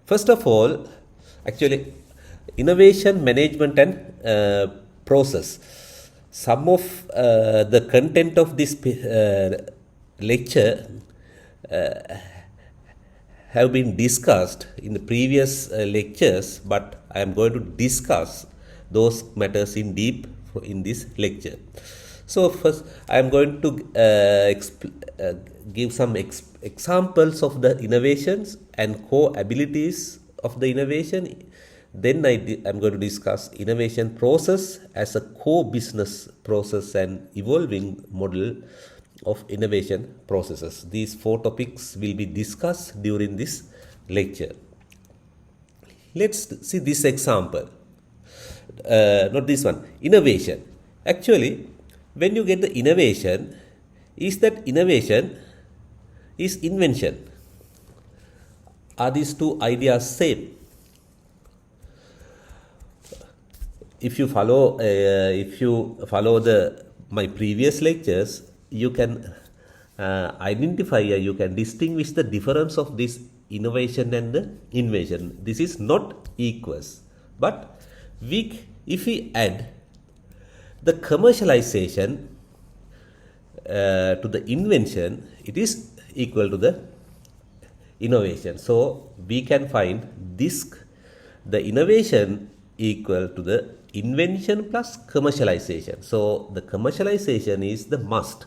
First of all, actually, innovation management and process. Some of the content of this lecture have been discussed in the previous lectures, but I am going to discuss those matters in deep in this lecture. So first, I am going to give some examples of the innovations and core abilities of the innovation. Then I'm going to discuss innovation process as a core business process and evolving model of innovation processes. These four topics will be discussed during this lecture. Let's see this example. Not this one. Innovation. Actually, when you get the innovation, is that innovation is invention? Are these two ideas same? If you follow my previous lectures, you can identify, you can distinguish the difference of this innovation and the invention. This is not equals, but if we add the commercialization to the invention, it is equal to the innovation. So we can find the innovation equal to the invention plus commercialization. So the commercialization is the must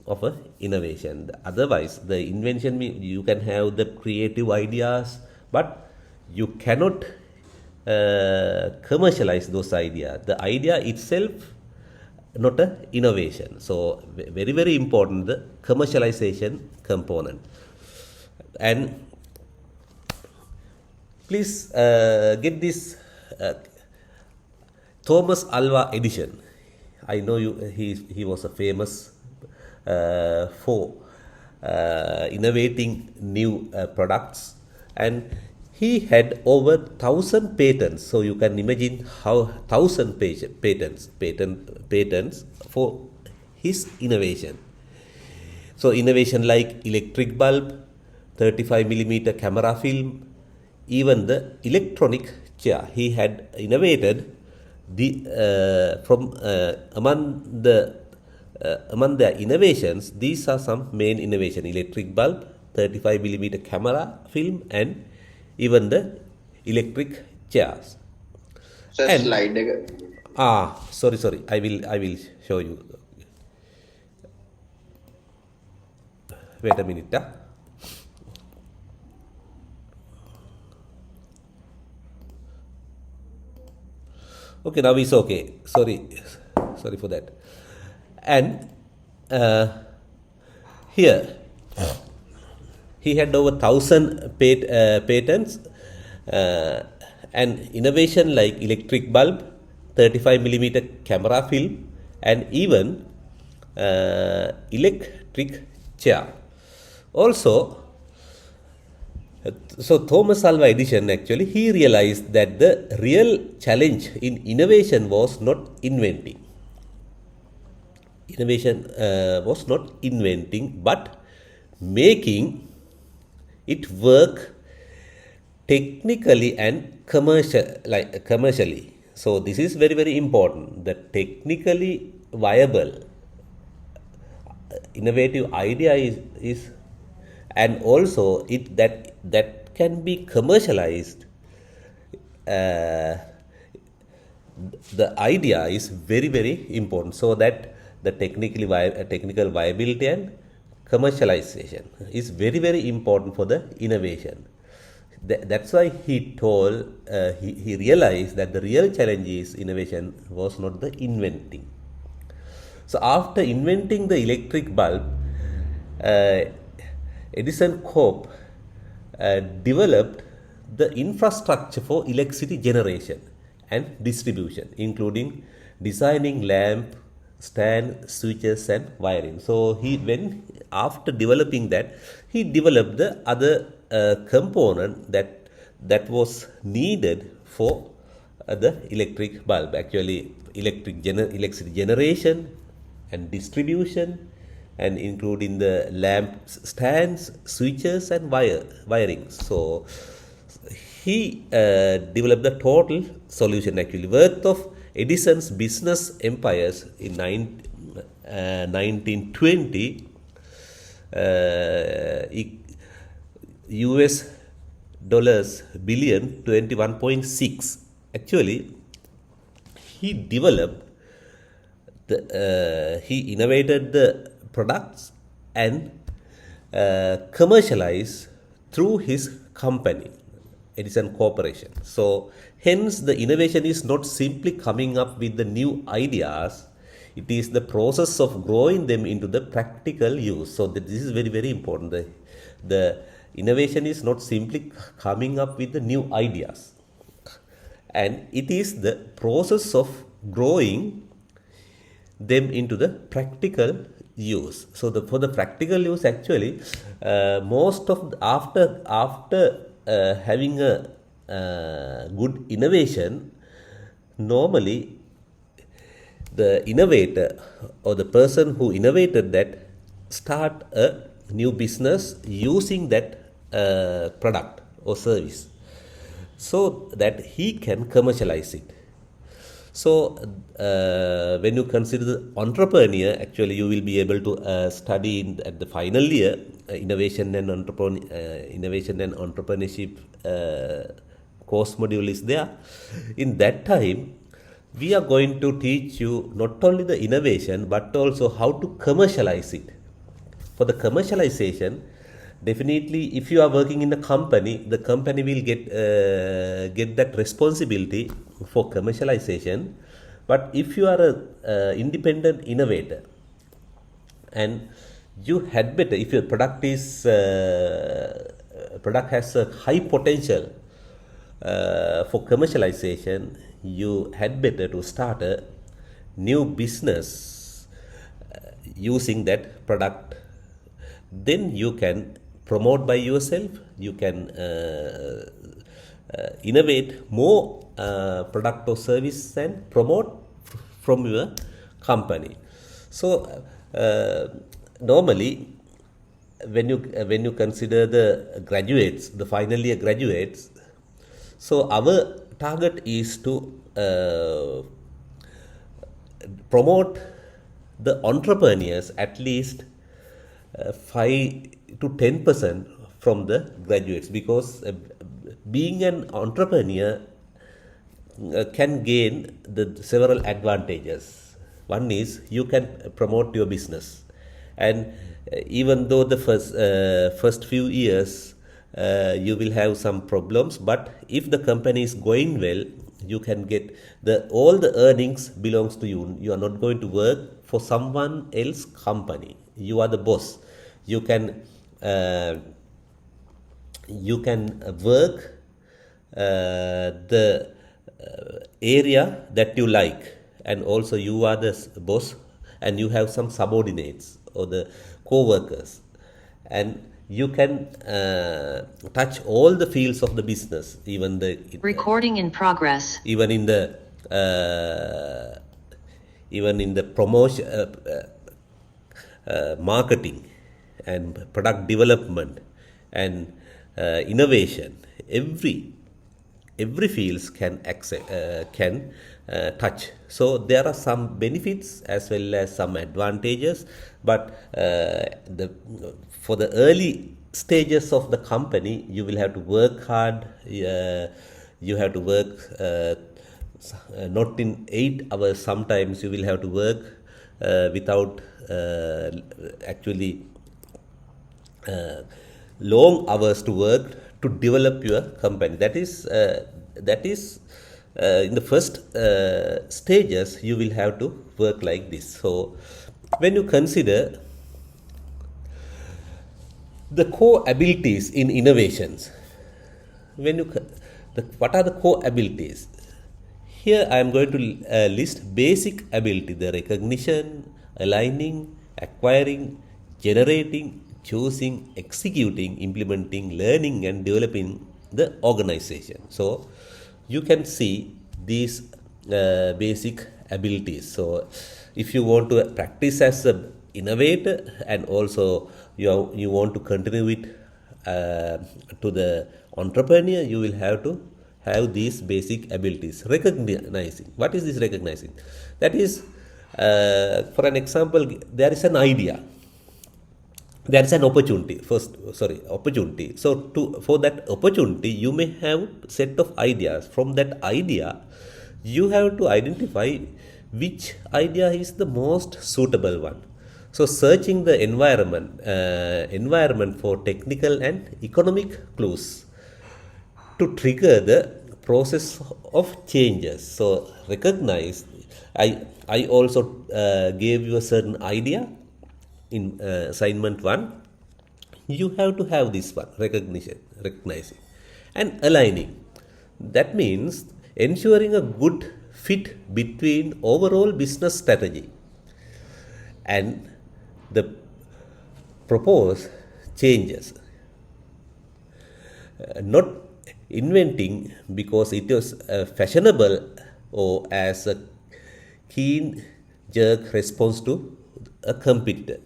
of a innovation. Otherwise, the invention, you can have the creative ideas, but you cannot commercialize those ideas. The idea itself not a innovation. So very, very important, the commercialization component. And please get this Thomas Alva Edison. I know he was a famous for innovating new products, and he had over 1,000 patents. So you can imagine how 1,000 patents for his innovation. So innovation like electric bulb, 35 millimeter camera film, even the electronic chair. He had innovated among the innovations. These are some main innovation: electric bulb, 35 millimeter camera film, and even the electric chairs. Just slide. Sorry. I will show you. Wait a minute. Okay, now it's okay. Sorry for that. And here he had over 1,000 patents, and innovation like electric bulb, 35 millimeter camera film, and even electric chair. Also, so Thomas Alva Edison, actually, he realized that the real challenge in innovation was not inventing. Innovation was not inventing, but making it work technically and commercially. So this is very, very important. The technically viable innovative idea is and also that can be commercialized. The idea is very, very important, so that the technical viability and commercialization is very, very important for the innovation. That's why he realized that the real challenge is innovation was not the inventing. So after inventing the electric bulb, Edison Corp developed the infrastructure for electricity generation and distribution, including designing lamp, stand, switches, and wiring. So after developing that, he developed the other component that was needed for the electric bulb. Actually, electricity generation and distribution, and including the lamp stands, switches, and wiring. So he developed the total solution actually worth of Edison's business empires in 1920 US dollars billion 21.6. Actually, he developed he innovated the products and commercialized through his company, Edison Corporation. So, hence, the innovation is not simply coming up with the new ideas, it is the process of growing them into the practical use. So, this is very, very important. The innovation is not simply coming up with the new ideas, and it is the process of growing them into the practical use. So for the practical use, actually, most of after having a good innovation, normally the innovator or the person who innovated that start a new business using that product or service, so that he can commercialize it. So, when you consider the entrepreneur, actually, you will be able to study at the final year innovation and entrepreneurship course module is there. In that time, we are going to teach you not only the innovation but also how to commercialize it. For the commercialization, definitely, if you are working in a company, the company will get that responsibility for commercialization. But if you are a independent innovator and you had better, if your product has a high potential for commercialization, you had better to start a new business using that product. Then you can promote by yourself, you can innovate more product or service and promote from your company. So normally when you consider the graduates, the final year graduates, so our target is to promote the entrepreneurs at least 5 to 10% from the graduates, because being an entrepreneur can gain the several advantages. One is you can promote your business, and even though the first few years you will have some problems, but if the company is going well, you can get all the earnings belongs to you. You are not going to work for someone else company. You are the boss. You can work the area that you like, and also you are the boss, and you have some subordinates or the co-workers, and you can touch all the fields of the business, even the recording in progress, even in the promotion, marketing and product development and innovation. Every fields can touch. So there are some benefits as well as some advantages, but for the early stages of the company, you will have to work hard. You have to work not in 8 hours. Sometimes you will have to work without actually long hours to work to develop your company. That is in the first stages you will have to work like this. So when you consider the core abilities in innovations, what are the core abilities? Here I am going to list basic ability: the recognition, aligning, acquiring, generating, choosing, executing, implementing, learning, and developing the organization. So you can see these basic abilities. So if you want to practice as an innovator, and also you want to continue it to the entrepreneur, you will have to have these basic abilities. Recognizing. What is this recognizing? That is, for an example, there is an idea. There is an opportunity. Opportunity. So for that opportunity, you may have set of ideas. From that idea, you have to identify which idea is the most suitable one. So searching the environment for technical and economic clues to trigger the process of changes. So recognize. I also gave you a certain idea in assignment 1. You have to have this one, recognizing and aligning. That means ensuring a good fit between overall business strategy and the proposed changes. Not inventing because it was fashionable or as a keen jerk response to a competitor.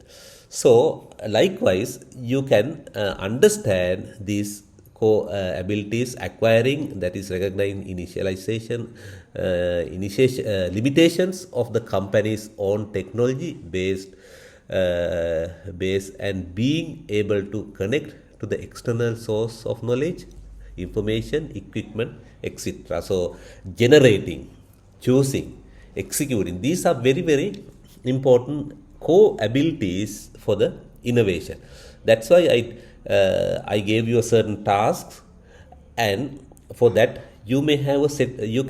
So likewise, you can understand these core abilities acquiring, that is recognizing limitations of the company's own technology base and being able to connect to the external source of knowledge, information, equipment, etc. So generating, choosing, executing, these are very, very important core abilities for the innovation. That's why I gave you a certain tasks, and for that you may have a set. Your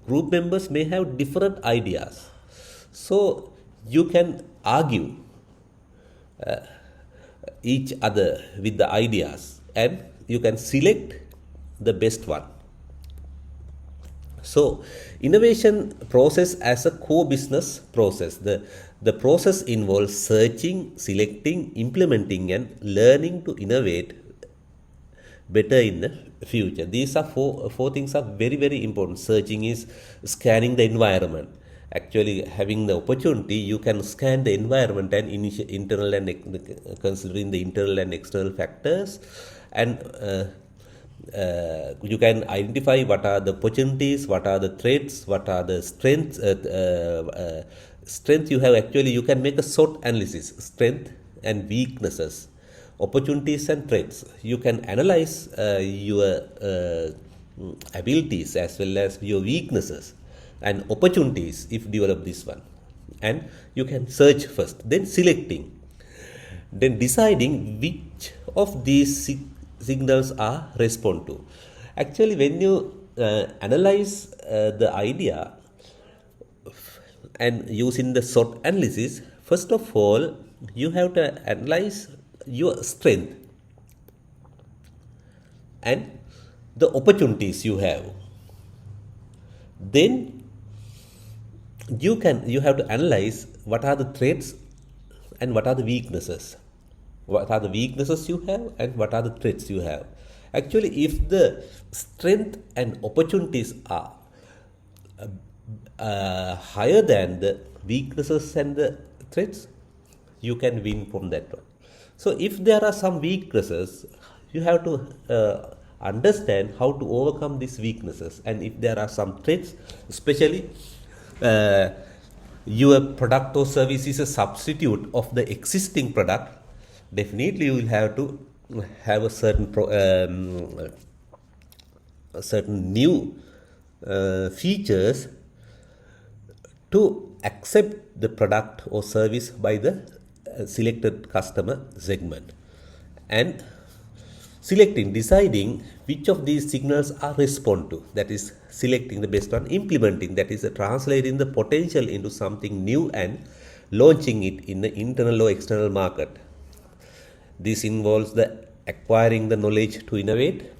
group members may have different ideas, so you can argue each other with the ideas, and you can select the best one. So innovation process as a core business process. The process involves searching, selecting, implementing, and learning to innovate better in the future. These are four things are very, very important. Searching is scanning the environment. Actually, having the opportunity, you can scan the environment and internal and considering the internal and external factors, and you can identify what are the opportunities, what are the threats, what are the strengths. Strength you have, actually you can make a SWOT analysis, strength and weaknesses, opportunities and threats. You can analyze your abilities as well as your weaknesses and opportunities if develop this one. And you can search first, then selecting, then deciding which of these signals are respond to. Actually, when you analyze the idea and using the SWOT analysis, first of all, you have to analyze your strength and the opportunities you have. Then you have to analyze what are the threats and what are the weaknesses. What are the weaknesses you have and what are the threats you have. Actually, if the strength and opportunities are higher than the weaknesses and the threats, you can win from that one. So if there are some weaknesses, you have to understand how to overcome these weaknesses. And if there are some threats, especially your product or service is a substitute of the existing product, definitely you will have to have a certain new features to accept the product or service by the selected customer segment. And deciding which of these signals are respond to, that is selecting the best one. Implementing, that is translating the potential into something new and launching it in the internal or external market. This involves the acquiring the knowledge to innovate,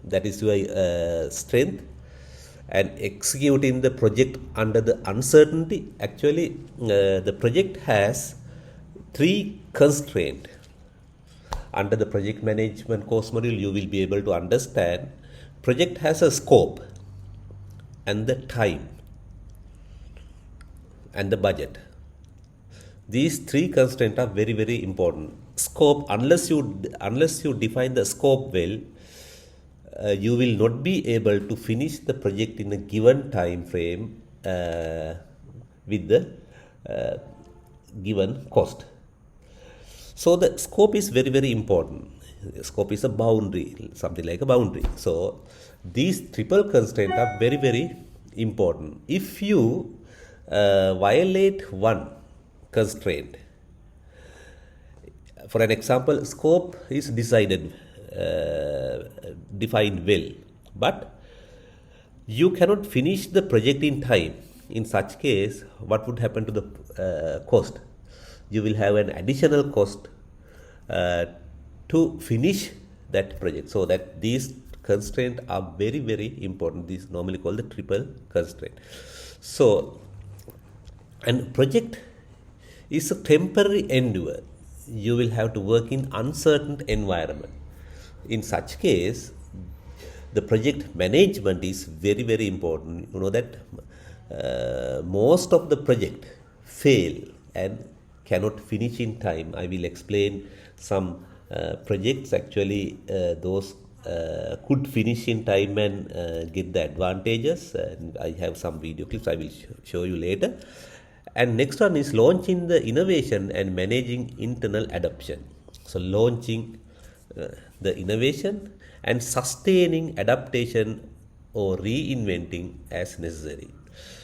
that is your strength, and executing the project under the uncertainty. Actually, the project has 3 constraints. Under the project management course module, you will be able to understand project has a scope and the time and the budget. These 3 constraints are very, very important. scope, unless you define the scope well, you will not be able to finish the project in a given time frame with the uh, given cost. So the scope is very, very important. Scope is a boundary, something like a boundary. So these triple constraints are very, very important. If you violate one constraint, for an example, scope is defined well, but you cannot finish the project in time. In such case, what would happen to the cost? You will have an additional cost to finish that project. So that these constraints are very, very important. These is normally called the triple constraint. So, and project is a temporary endeavor. You will have to work in uncertain environment. In such case, the project management is very, very important. You know that most of the project fail and cannot finish in time. I will explain some projects actually those could finish in time and get the advantages, and I have some video clips I will show you later. And next one is launching the innovation and managing internal adoption. So launching the innovation and sustaining adaptation or reinventing as necessary.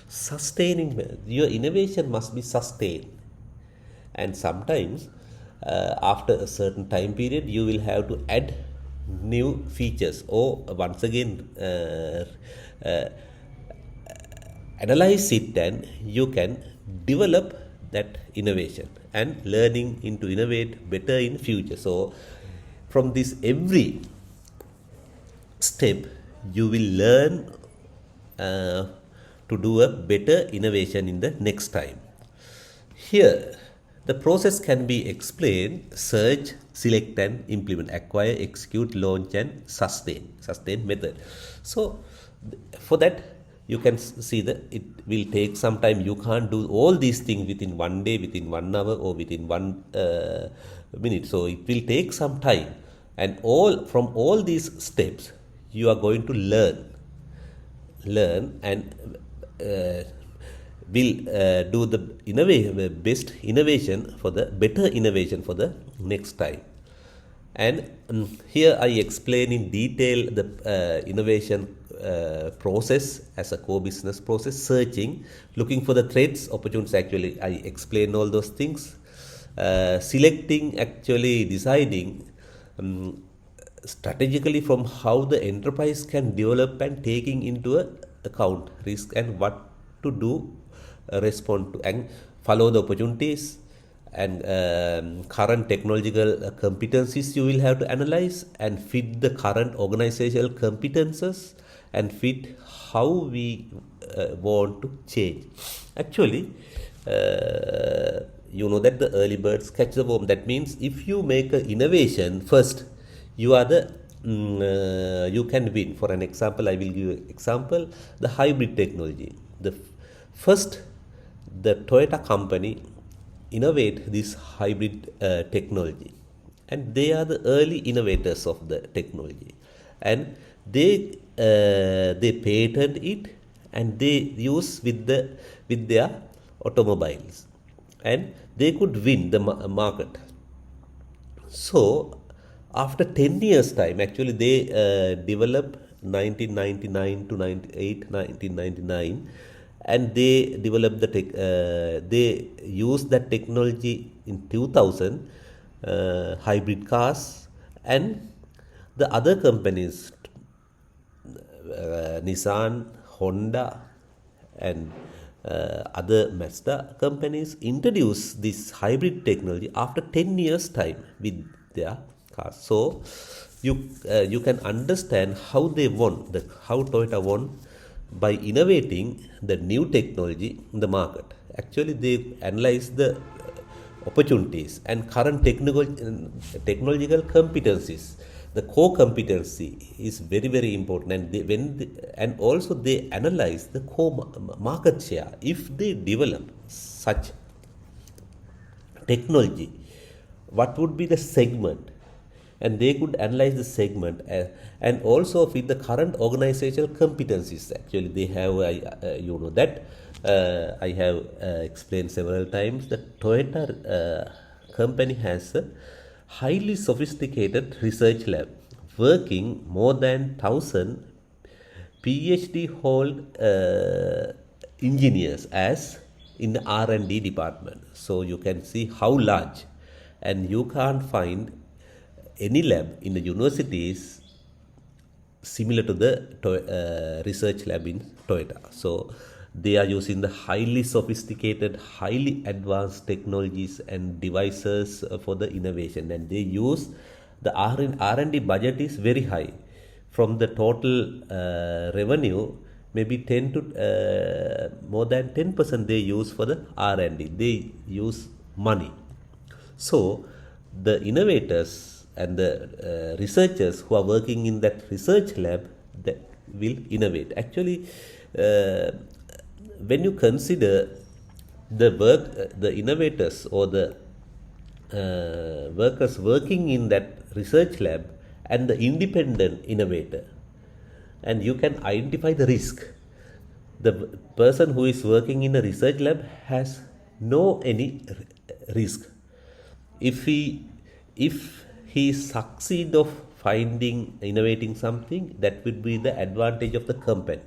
Sustaining, your innovation must be sustained, and sometimes after a certain time period you will have to add new features, or once again analyze it, and you can develop that innovation and learning into innovate better in future. So from this every step you will learn to do a better innovation in the next time. Here the process can be explained: search, select and implement, acquire, execute, launch and sustain method. So for that you can see that it will take some time. You can't do all these things within one day, within 1 hour or within 1 minute. So it will take some time, and from all these steps you are going to learn and will do the best innovation for the better innovation for the next time. And here I explain in detail the innovation process as a core business process: searching, looking for the threats, opportunities. Actually, I explain all those things. Selecting, actually deciding strategically from how the enterprise can develop and taking into account risk and what to do, respond to and follow the opportunities, and current technological competencies you will have to analyze and fit the current organizational competences and fit how we want to change. Actually, you know that the early birds catch the worm. That means if you make an innovation first, you are you can win. For an example, I will give you an example: the hybrid technology. The Toyota company innovate this hybrid technology, and they are the early innovators of the technology, and they patent it and they use with their automobiles, and they could win the market. So after 10 years time, actually they developed 1999 to 1999, and they developed they used that technology in 2000 hybrid cars, and the other companies Nissan, Honda and other Mazda companies introduced this hybrid technology after 10 years time with their cars. So you can understand how they won, how Toyota won by innovating the new technology in the market. Actually, they analyze the opportunities and current technological competencies. The core competency is very, very important, and also they analyze the core market share. If they develop such technology, what would be the segment, and they could analyze the segment, and also with the current organizational competencies. Actually, they have you know that I have explained several times that Toyota company has a highly sophisticated research lab working more than 1,000 PhD hold engineers as in the R&D department. So you can see how large, and you can't find any lab in the universities similar to the research lab in Toyota. So they are using the highly sophisticated, highly advanced technologies and devices for the innovation, and they use the R&D budget is very high. From the total revenue, maybe 10 to more than 10% they use for the R&D. They use money. So the innovators and the researchers who are working in that research lab, that will innovate. Actually, when you consider the work, the innovators or the workers working in that research lab and the independent innovator, and you can identify the risk. The person who is working in a research lab has no any risk. If he succeed of finding, innovating something, that would be the advantage of the company.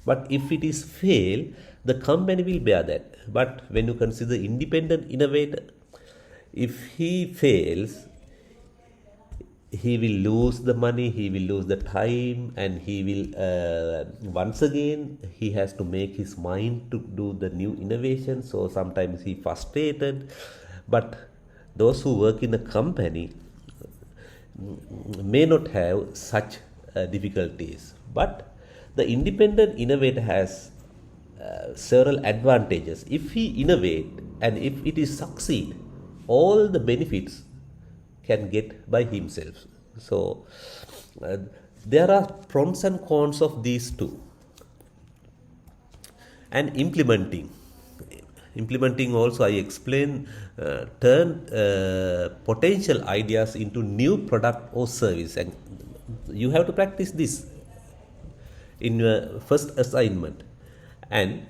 But if it is fail, the company will bear that. But when you consider independent innovator, if he fails, he will lose the money, he will lose the time, and he will once again he has to make his mind to do the new innovation. So sometimes he frustrated. But those who work in a company may not have such difficulties. But the independent innovator has several advantages. If he innovate and if it is succeed, all the benefits can get by himself. So there are pros and cons of these two. And implementing also, I explain, turn potential ideas into new product or service, and you have to practice this in your first assignment. And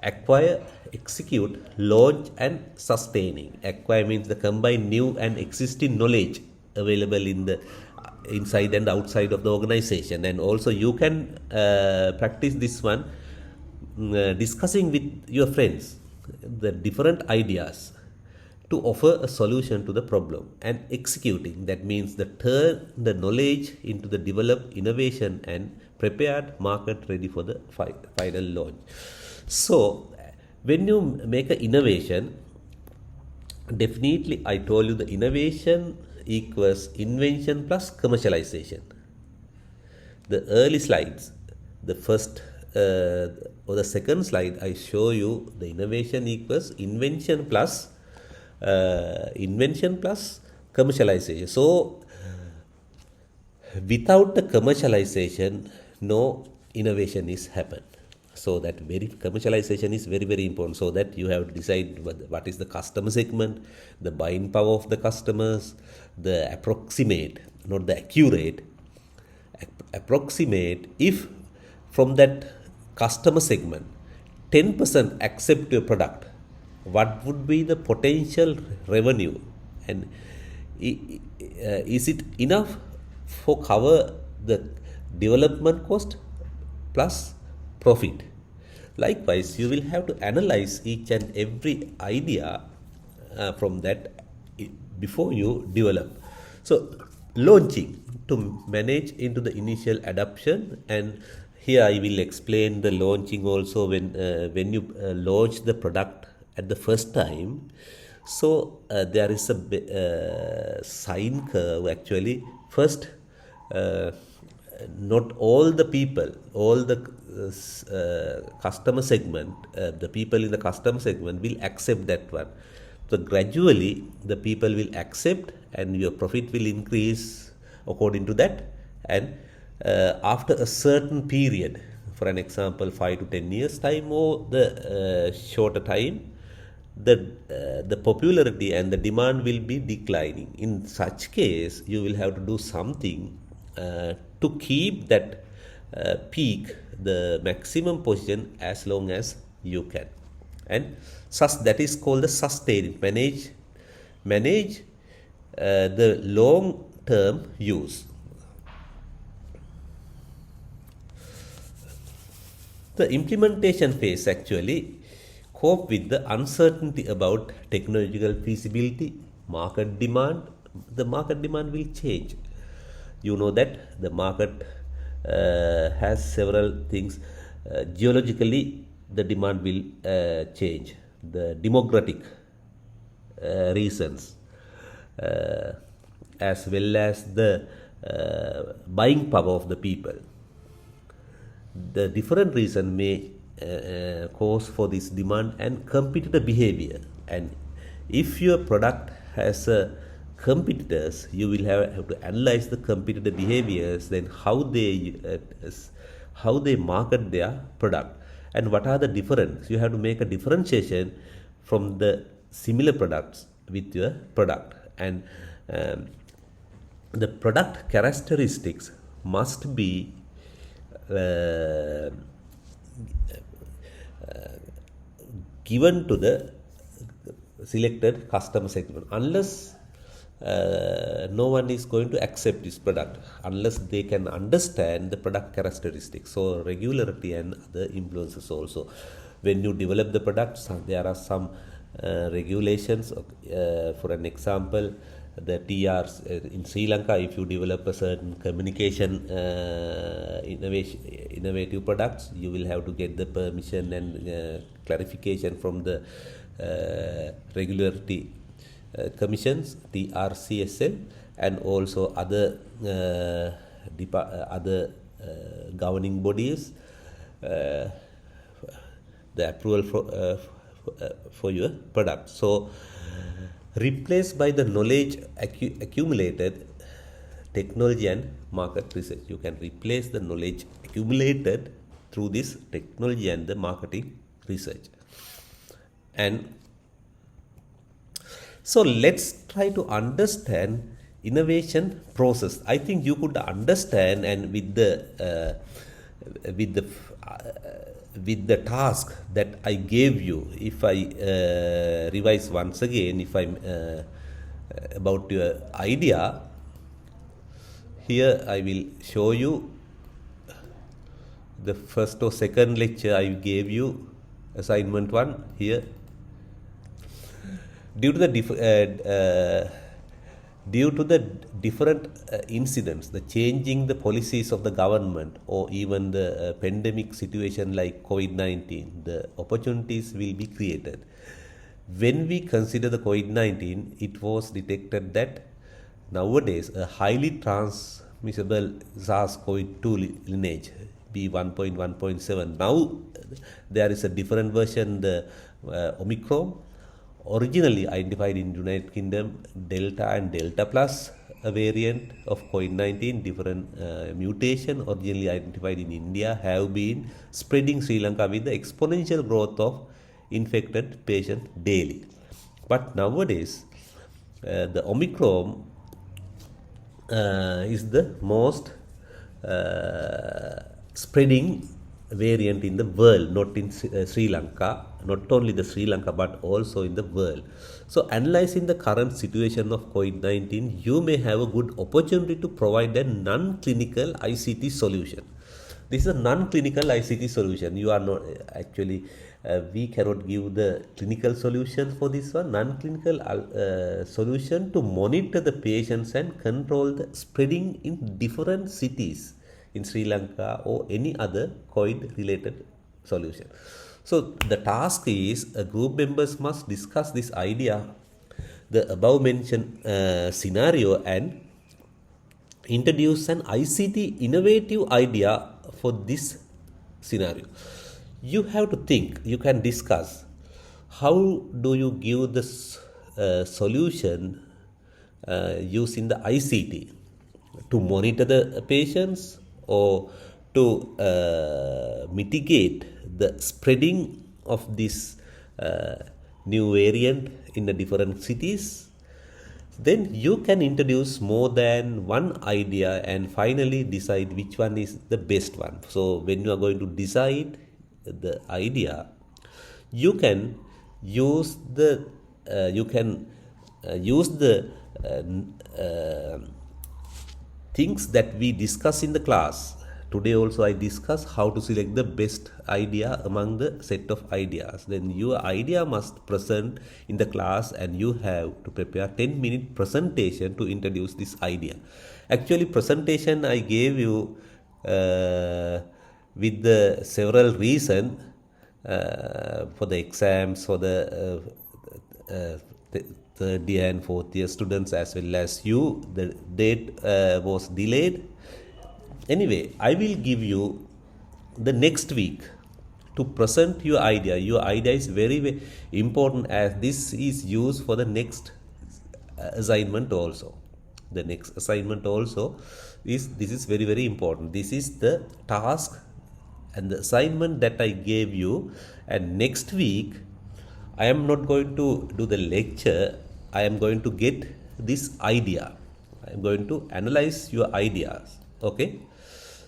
acquire, execute, launch, and sustaining. Acquire means the combine new and existing knowledge available in the inside and outside of the organization. And also you can practice this one, discussing with your friends the different ideas to offer a solution to the problem. And executing, that means the turn the knowledge into the developed innovation and prepared market ready for the final launch. So when you make an innovation, definitely I told you the innovation equals invention plus commercialization. The early slides, the first or the second slide, I show you the innovation equals invention plus commercialization. So without the commercialization, no innovation is happen. So that commercialization is very, very important. So that you have to decide what is the customer segment, the buying power of the customers, the approximate, not the accurate, approximate. If from that customer segment 10% accept your product, what would be the potential revenue, and is it enough for cover the development cost plus profit? Likewise, you will have to analyze each and every idea from that before you develop. So launching, to manage into the initial adoption, and here I will explain the launching also. When you launch the product at the first time, so there is a sine curve. Actually, first not all the people, all the customer segment, the people in the customer segment will accept that one. So gradually the people will accept, and your profit will increase according to that. And after a certain period, for an example 5 to 10 years time, or the shorter time, the popularity and the demand will be declining. In such case, you will have to do something to keep that peak, the maximum position, as long as you can. And that is called the sustain. Manage the long term use. The implementation phase actually cope with the uncertainty about technological feasibility, market demand. The market demand will change. You know that the market has several things. Geologically, the demand will change. The demographic reasons, as well as the buying power of the people. The different reason may cause for this demand and competitor behavior. And if your product has competitors, you will have to analyze the competitor behaviors, then how they market their product and what are the difference. You have to make a differentiation from the similar products with your product. And the product characteristics must be given to the selected customer segment. Unless no one is going to accept this product unless they can understand the product characteristics. So regularity and other influences also. When you develop the products, there are some regulations. For an example, the TRs in Sri Lanka, if you develop a certain communication innovative products, you will have to get the permission and clarification from the regularity commissions, TRCSL, and also other governing bodies, the approval for your product. So replaced by the knowledge accumulated, technology and market research. You can replace the knowledge accumulated through this technology and the marketing research. And so let's try to understand innovation process. I think you could understand, and with the task that I gave you, if I revise once again, if I'm about your idea, here I will show you the first or second lecture I gave you, assignment 1 here. Due to the different incidents, the changing the policies of the government, or even the pandemic situation like COVID-19, the opportunities will be created. When we consider the COVID-19, it was detected that nowadays a highly transmissible SARS-CoV-2 lineage, B1.1.7. Now there is a different version, the Omicron, originally identified in United Kingdom, Delta and Delta Plus, a variant of COVID-19, different mutation originally identified in India, have been spreading Sri Lanka with the exponential growth of infected patients daily. But nowadays, the Omicron is the most spreading variant in the world, not in Sri Lanka, not only the Sri Lanka but also in the world. So analyzing the current situation of COVID-19, you may have a good opportunity to provide a non-clinical ICT solution. This is a non-clinical ICT solution. You are not actually, we cannot give the clinical solution for this one. Non-clinical solution to monitor the patients and control the spreading in different cities in Sri Lanka or any other COVID related solution. So the task is, group members must discuss this idea, the above mentioned scenario, and introduce an ICT innovative idea for this scenario. You have to think, you can discuss how do you give this solution using the ICT to monitor the patients, or to mitigate the spreading of this new variant in the different cities. Then you can introduce more than one idea and finally decide which one is the best one. So when you are going to decide the idea, you can use the things that we discuss in the class. Today also I discuss how to select the best idea among the set of ideas. Then your idea must present in the class and you have to prepare 10-minute presentation to introduce this idea. Actually presentation I gave you with the several reason for the exams, for the third year and fourth year students as well as you. The date was delayed. Anyway, I will give you the next week to present your idea. Your idea is very, very important as this is used for the next assignment also. The next assignment also is, this is very, very important. This is the task and the assignment that I gave you, and next week I am not going to do the lecture. I am going to get this idea. I am going to analyze your ideas. Okay.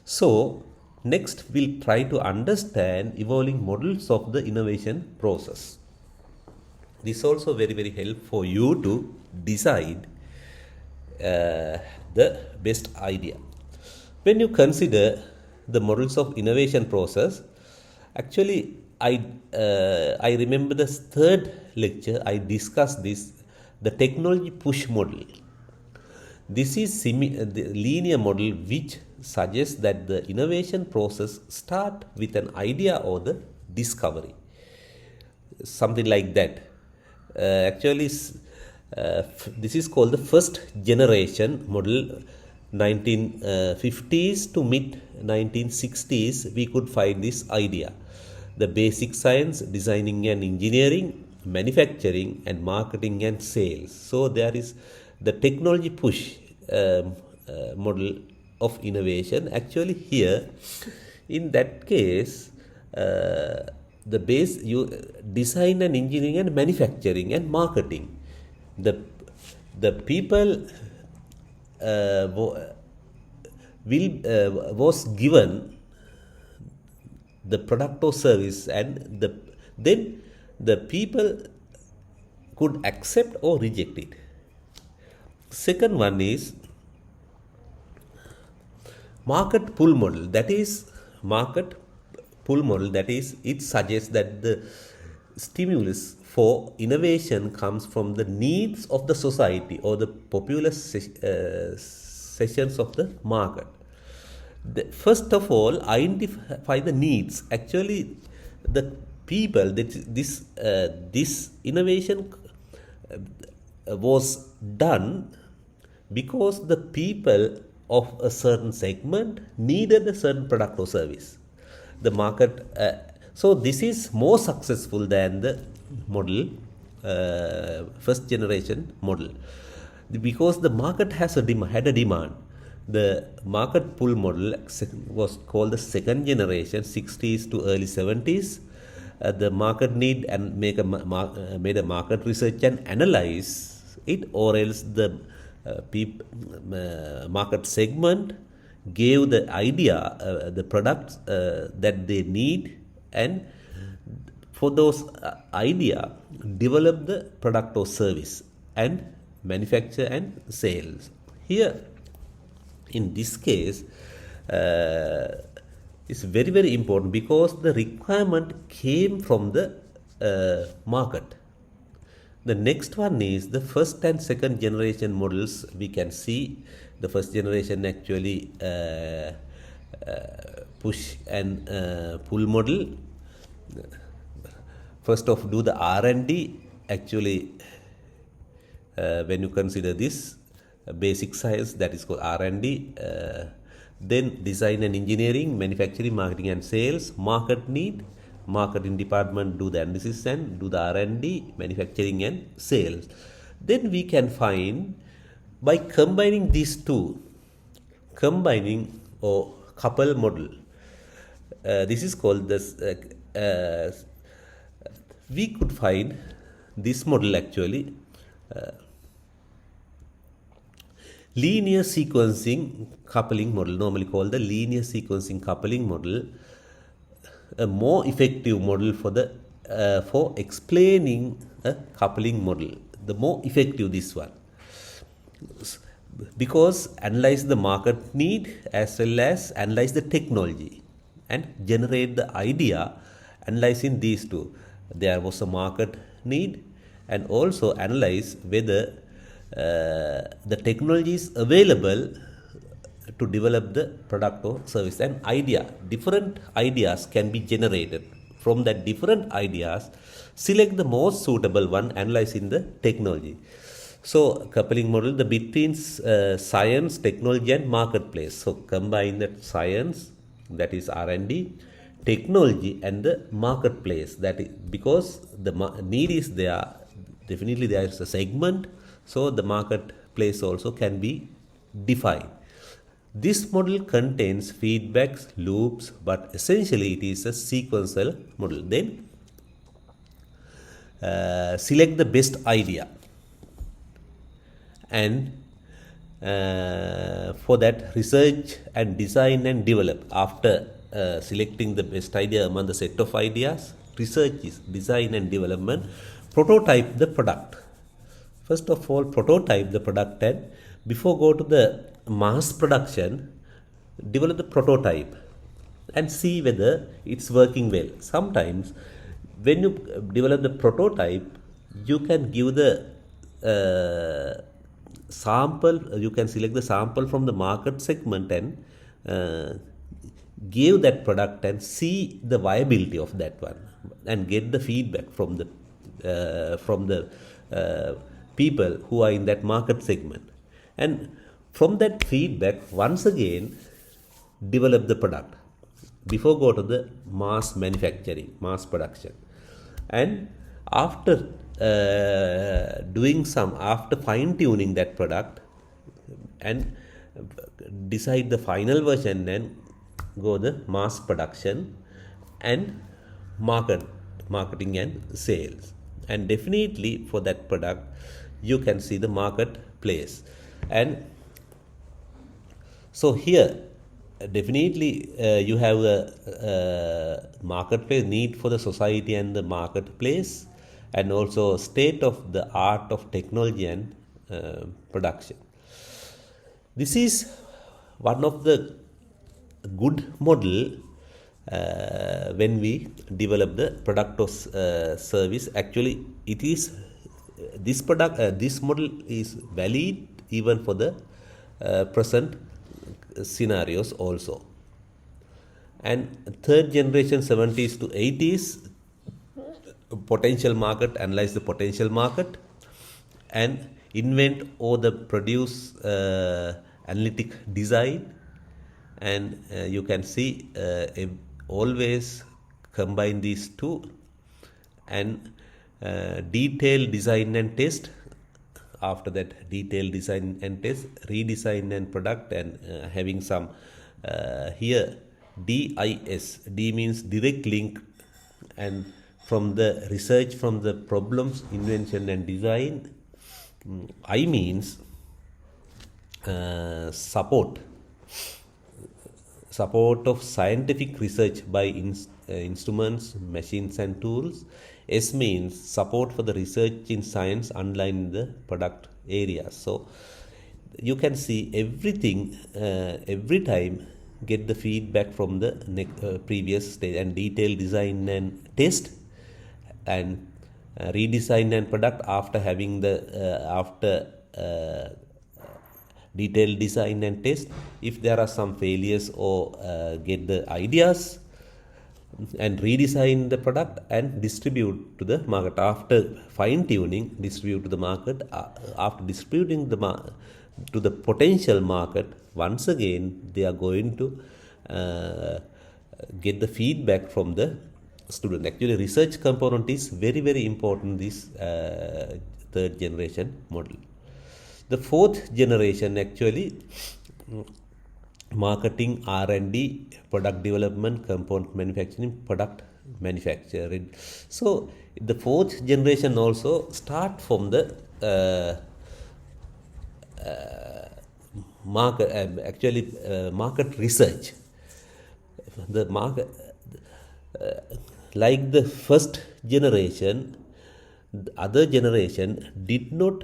So next we'll try to understand evolving models of the innovation process. This is also very, very helpful for you to decide the best idea. When you consider the models of innovation process, actually I remember the third lecture I discussed this, the technology push model. This is the linear model which suggests that the innovation process start with an idea or the discovery, something like that. Actually this is called the first generation model. 1950s to mid 1960s we could find this idea. The basic science, designing and engineering, manufacturing and marketing and sales. So there is the technology push model of innovation. Actually here in that case the base you design and engineering and manufacturing and marketing, the people was given the product or service, and then the people could accept or reject it. Second one is market pull model. That is market pull model. That is, it suggests that the stimulus for innovation comes from the needs of the society or the popular sessions of the market. First of all, identify the needs. Actually, the people that this innovation was done because the people of a certain segment needed a certain product or service. The market. So this is more successful than the model, first generation model, because the market had a demand. The market pull model was called the second generation, 60s to early 70s. The market need and made a market research and analyze it, or else the market segment gave the idea, the products that they need, and for those idea develop the product or service and manufacture and sales. Here in this case is very, very important because the requirement came from the market. The next one is the first and second generation models. We can see the first generation actually push and pull model. First off, do the R&D. Actually, when you consider this basic science, that is called R&D. Then design and engineering, manufacturing, marketing and sales, market need, marketing department do the analysis and do the R&D, manufacturing and sales. Then we can find, by combining these two, combining or couple model, this is called this, we could find this model actually linear sequencing coupling model, normally called the linear sequencing coupling model, a more effective model for explaining a coupling model. The more effective this one, because analyze the market need as well as analyze the technology and generate the idea. Analyzing these two, there was a market need, and also analyze whether the technology is available to develop the product or service. And different ideas can be generated. From that different ideas, select the most suitable one, analyzing the technology. So coupling model, the between science, technology and marketplace. So combine that science, that is R&D, technology and the marketplace. That is because the need is there, definitely there is a segment, so the marketplace also can be defined. This model contains feedbacks, loops, but essentially it is a sequential model. Then select the best idea, and for that, research and design and develop. After selecting the best idea among the set of ideas, research is design and development. Prototype the product. First of all, prototype the product, and before go to the mass production, develop the prototype and see whether it's working well. Sometimes when you develop the prototype, you can give the sample, you can select the sample from the market segment and give that product and see the viability of that one, and get the feedback from the people who are in that market segment. And from that feedback, once again develop the product before go to the mass manufacturing, mass production. And after after fine tuning that product and decide the final version, then go the mass production and marketing and sales. And definitely for that product, you can see the marketplace. And so here definitely you have a marketplace need for the society and the marketplace, and also state of the art of technology and production. This is one of the good model when we develop the product or service. Actually, it is this model is valid even for the present scenarios also. And third generation, 70s to 80s, potential market, analyze the potential market and invent or the produce analytic design. And you can see always combine these two, and detailed design and test. After that, detailed design and test, redesign and product, and having some here DIS. D means direct link, and from the research, from the problems, invention and design. I means support of scientific research by instruments, machines and tools. S means support for the research in science underlying the product areas. So you can see everything every time get the feedback from the previous stage, and detailed design and test, and redesign and product. After having the detailed design and test, if there are some failures or get the ideas, and redesign the product and distribute to the market. After fine tuning, distribute to the market. After distributing to the potential market, once again they are going to get the feedback from the student. Actually, research component is very, very important, this third generation model. The fourth generation, actually, marketing, R&D, product development, component manufacturing, product manufacturing. So the fourth generation also start from the market research. The market, like the first generation, the other generation did not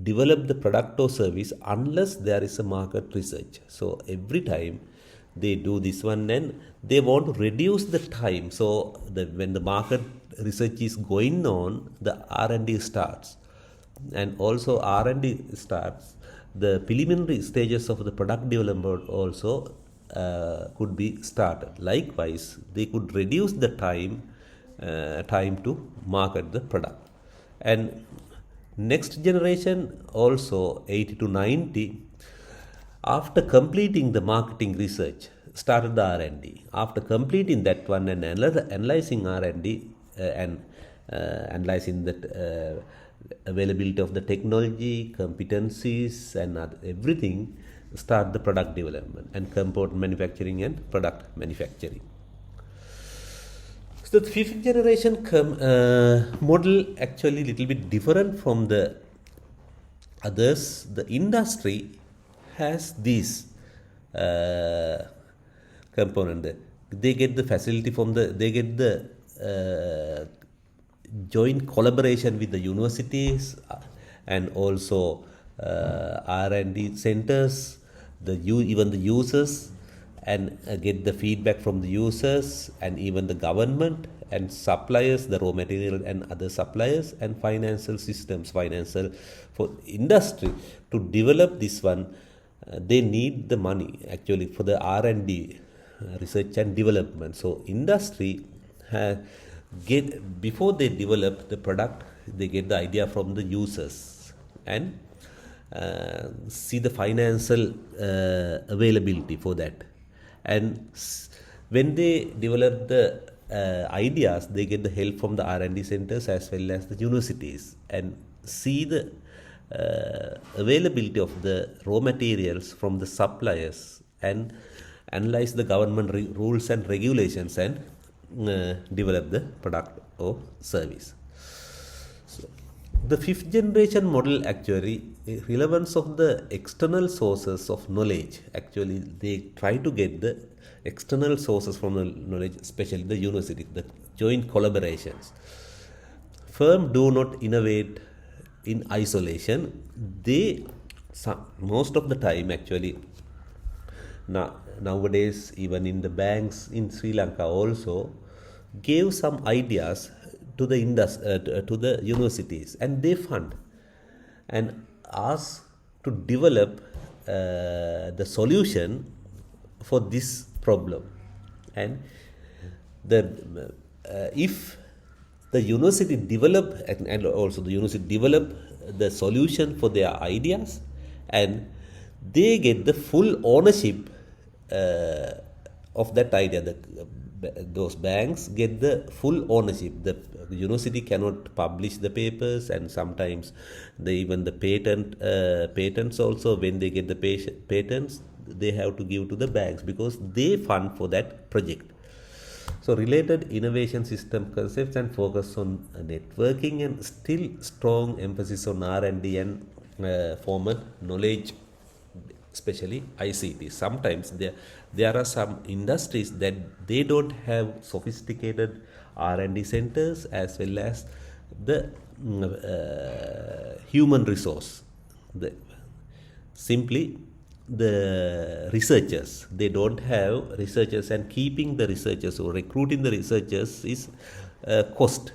develop the product or service unless there is a market research. So every time they do this one, and they want to reduce the time. So when the market research is going on, the R&D starts, and also R&D starts. The preliminary stages of the product development also could be started. Likewise, they could reduce the time to market the product. And next generation also 80 to 90, after completing the marketing research, started the R&D. After completing that one and analyzing R&D and analyzing the availability of the technology, competencies, and everything, start the product development and component manufacturing and product manufacturing. So the fifth generation model actually little bit different from the others. The industry has these component. They get the facility from they get the joint collaboration with the universities and also R&D centers, even the users, and get the feedback from the users, and even the government and suppliers, the raw material and other suppliers, and financial systems, financial for industry to develop this one. They need the money actually for the R&D, research and development. So industry before they develop the product, they get the idea from the users and see the financial availability for that. And when they develop the ideas, they get the help from the R&D centers as well as the universities, and see the availability of the raw materials from the suppliers, and analyze the government rules and regulations, and develop the product or service. So the fifth generation model actually relevance of the external sources of knowledge. Actually, they try to get the external sources from the knowledge, especially the university, the joint collaborations. Firms do not innovate in isolation. Most of the time actually, nowadays even in the banks in Sri Lanka also gave some ideas to the to the universities, and they fund and ask to develop the solution for this problem. And if the university develop and also the university develop the solution for their ideas, and they get the full ownership of that idea. Those banks get the full ownership. The university cannot publish the papers, and sometimes even the patents also, when they get the patents, they have to give to the banks because they fund for that project. So related innovation system concepts and focus on networking, and still strong emphasis on R&D and formal knowledge, especially ICT. Sometimes there are some industries that they don't have sophisticated R&D centers as well as the human resource. Simply the researchers, they don't have researchers, and keeping the researchers or recruiting the researchers is cost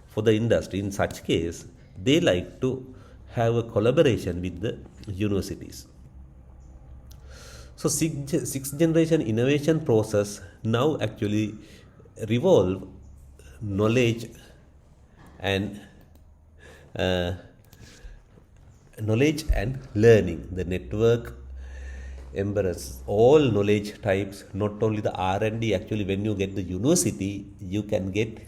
for the industry. In such case, they like to have a collaboration with the universities. So sixth generation innovation process now actually revolve knowledge and learning. The network embraces all knowledge types, not only the R&D. Actually, when you get the university, you can get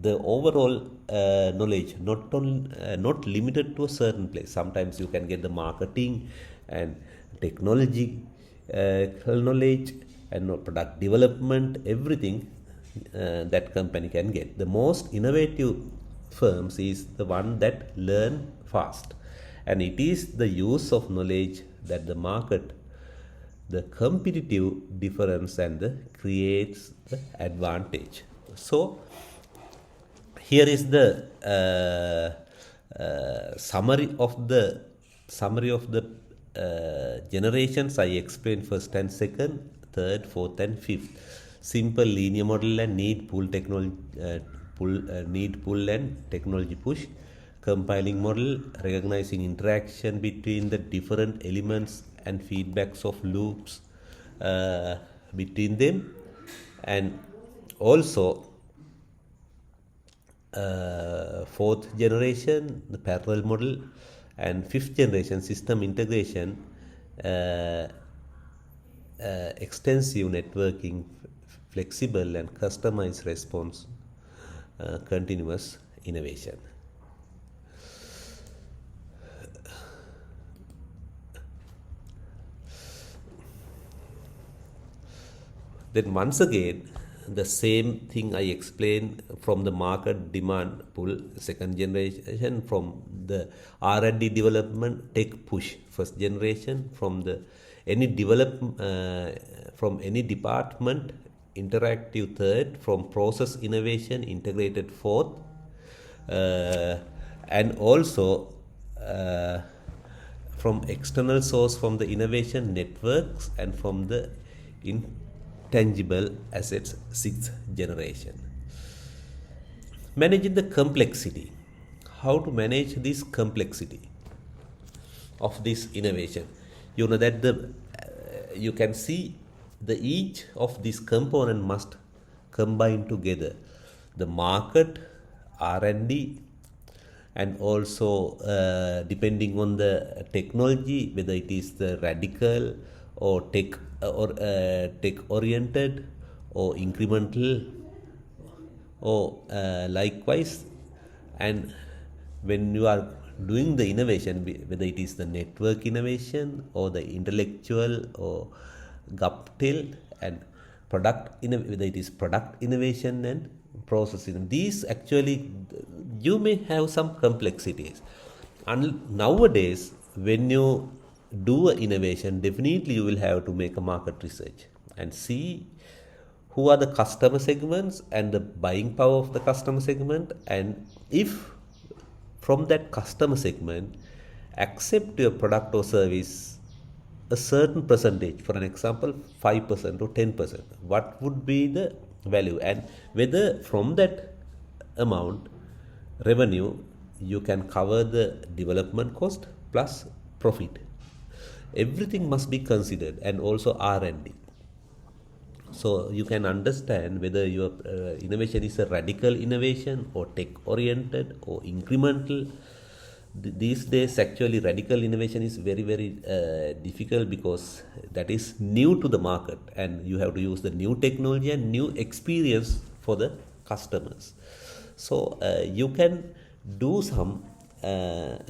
the overall knowledge, not limited to a certain place. Sometimes you can get the marketing and technology knowledge and product development, everything that company can get. The most innovative firms is the one that learn fast, and it is the use of knowledge that the market, the competitive difference, and the creates the advantage. So here is the summary of the generations I explained: first and second, third, fourth, and fifth. Simple linear model and need pull technology, need pull and technology push. Compiling model, recognizing interaction between the different elements and feedbacks of loops between them, and also fourth generation, the parallel model, and fifth generation, system integration, extensive networking, flexible and customized response, continuous innovation. Then once again, the same thing I explained from the market demand pull, second generation, from the R&D development tech push, first generation, from the any from any department interactive, third, from process innovation integrated, fourth, and also from external source, from the innovation networks, and from the intangible assets, sixth generation. Managing the complexity. How to manage this complexity of this innovation? You know that you can see the each of these component must combine together: the market, R&D, and also depending on the technology, whether it is the radical or tech oriented or incremental, or likewise. And when you are doing the innovation, whether it is the network innovation or the intellectual or GovTel, and whether it is product innovation and process innovation, these actually you may have some complexities. And nowadays, when you do an innovation, definitely you will have to make a market research and see who are the customer segments and the buying power of the customer segment, and if from that customer segment accept your product or service a certain percentage, for an example 5% or 10%, what would be the value, and whether from that amount revenue you can cover the development cost plus profit. Everything must be considered, and also R&D. So you can understand whether your innovation is a radical innovation or tech oriented or incremental. These days actually radical innovation is very difficult, because that is new to the market and you have to use the new technology and new experience for the customers. So you can do some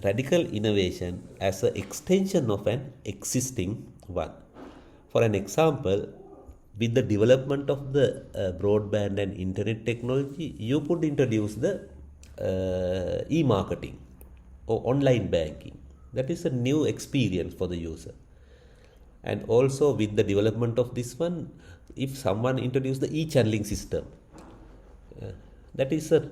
radical innovation as an extension of an existing one. For an example, with the development of the broadband and internet technology, you could introduce the e-marketing or online banking. That is a new experience for the user. And also with the development of this one, if someone introduce the e-channeling system, that is the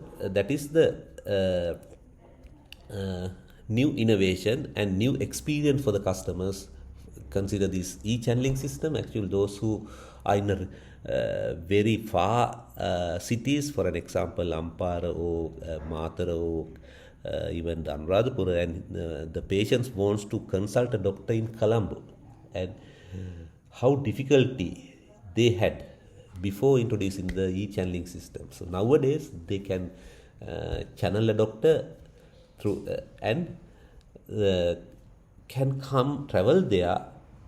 new innovation and new experience for the customers. Consider this e-channeling system. Actually, those who are in very far cities, for an example, Ampara or Matara or even Anuradhapura, and the patients wants to consult a doctor in Colombo, and how difficulty they had before introducing the e-channeling system. So nowadays they can channel a doctor through and can travel there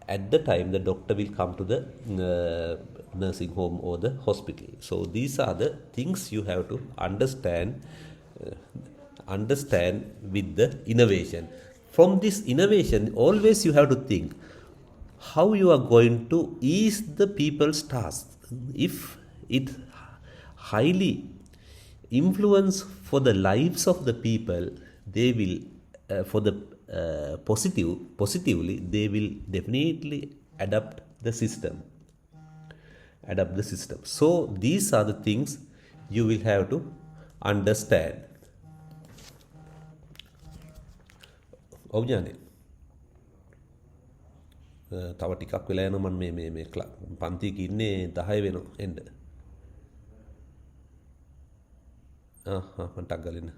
at the time the doctor will come to the nursing home or the hospital. So these are the things you have to understand with the innovation. From this innovation, always you have to think how you are going to ease the people's tasks. If it highly influence for the lives of the people, they will for the positively, they will definitely adapt the system. So these are the things you will have to understand. ඔව් ඥානේ. තව ටිකක් වෙලා යනවා මම මේ පන්තියක ඉන්නේ 10 වෙනවා එන්න. මම ටක් ගාලා එන්න.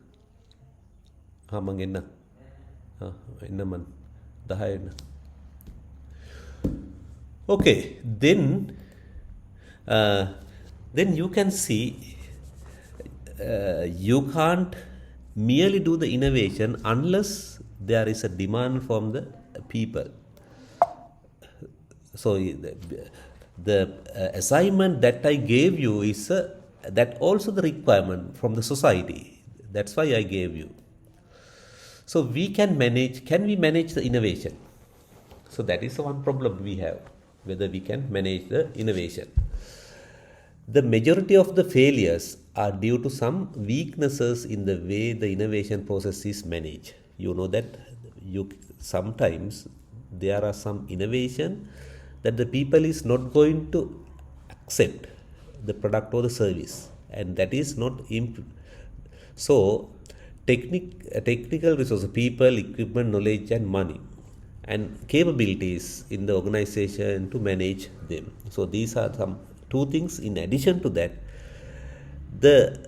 මම එන්න. එන්න මම 10 එන්න. Okay, then you can see you can't merely do the innovation unless there is a demand from the people. So the assignment that I gave you is that also the requirement from the society. That's why I gave you. So can we manage the innovation? So that is one problem we have, whether we can manage the innovation. The majority of the failures are due to some weaknesses in the way the innovation process is managed. You know that sometimes there are some innovation that the people is not going to accept the product or the service, and that is not so technical resources, people, equipment, knowledge and money and capabilities in the organization to manage them. So these are some two things. In addition to that, the